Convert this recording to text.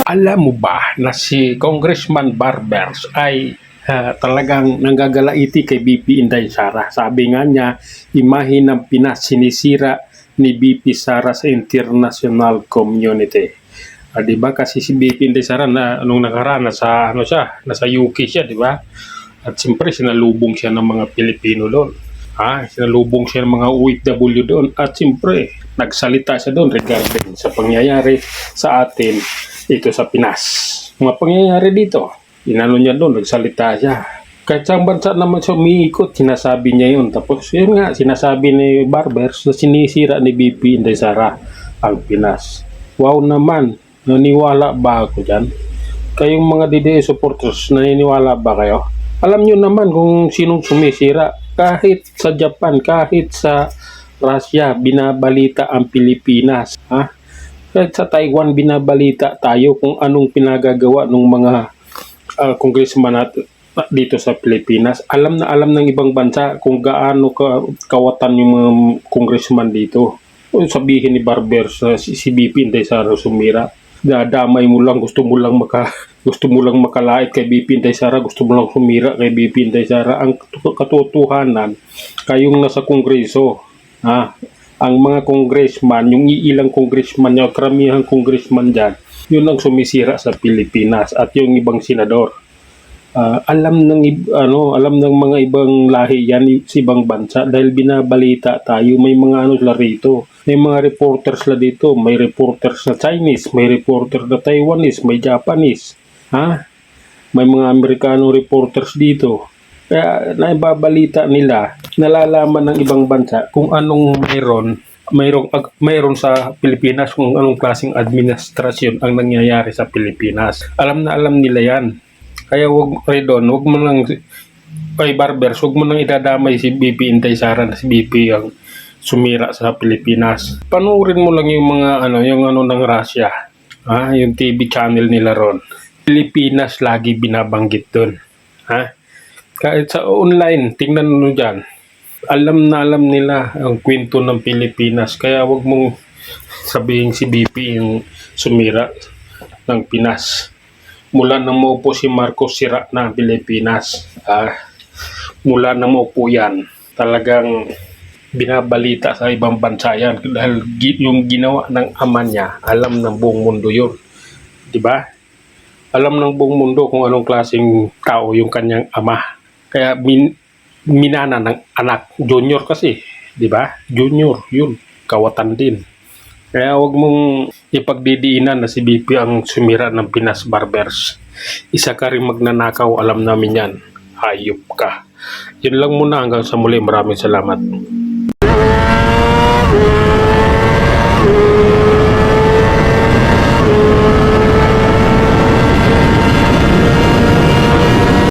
Alam mo ba na si Congressman Barbers ay talagang nanggagalaiti kay BP Inday Sara. Sabi nga niya, imahe ng Pinas sinisira ni BP Sara sa international community. 'Di ba kasi si BP Inday Sara na nung nakaraan nasa UK siya, 'di ba? At siyempre sinalubong siya ng mga Pilipino doon. Sinalubong siya ng mga OFW doon at siyempre nagsalita siya doon regarding sa pangyayari sa atin dito sa Pinas. Mga pangyayari dito, inano niya doon, nagsalita siya. Kahit sa bansa naman siya umiikot, sinasabi niya yun. Tapos yun nga, sinasabi ni Barbers na sinisira ni BP Inday Sara ang Pinas. Wow naman, naniwala ba ako dyan? Kayong mga DDS supporters, naniniwala ba kayo? Alam nyo naman kung sinong sumisira. Kahit sa Japan, kahit sa Russia, binabalita ang Pilipinas. Kahit sa Taiwan, binabalita tayo kung anong pinagagawa ng mga congressman dito sa Pilipinas. Alam na alam ng ibang bansa kung gaano kawatan yung mga congressman dito. Kung sabihin ni Barbers na si BP Inday Sara sumira, dadamay mo lang, gusto mo lang makalait kay BP Inday Sara, gusto mo lang sumira kay BP Inday Sara. Ang katotohanan, kayong nasa kongreso, ang mga congressman, yung iilang congressman niya, karamihang congressman dyan, yun ang sumisira sa Pilipinas at yung ibang senador. Alam ng mga ibang lahi yan sa ibang bansa dahil binabalita tayo. May mga sila rito. May mga reporters la dito. May reporters na Chinese, may reporters na Taiwanese, may Japanese. May mga Amerikano reporters dito. Kaya naibabalita nila, nalalaman ng ibang bansa kung anong mayroon sa Pilipinas, kung anong klaseng administrasyon ang nangyayari sa Pilipinas. Alam na alam nila yan. Kaya wag mo nang Barbers, wag mo nang idadamay si BP Inday Sara na si BP ang sumira sa Pilipinas. Panoorin mo lang yung mga ng Russia. Yung TV channel nila ron. Pilipinas lagi binabanggit doon. Kahit sa online, tingnan mo dyan. Alam na alam nila ang kwento ng Pilipinas. Kaya wag mong sabihin si BP yung sumira ng Pinas. Mula nang maupo si Marcos, sira na ang Pilipinas. Mula nang maupo yan, talagang binabalita sa ibang bansa yan. Dahil yung ginawa ng ama niya, alam ng buong mundo yun. Diba? Alam ng buong mundo kung anong klaseng tao yung kanyang ama. Kaya minana ng anak, junior kasi, 'di ba? Junior, yun, kawatan din. Kaya wag mong ipagdidiinan na si BP ang sumira ng Pinas. Barbers. Isa ka rin magnanakaw, alam namin yan. Hayop ka. Yun lang muna, hanggang sa muli. Maraming salamat.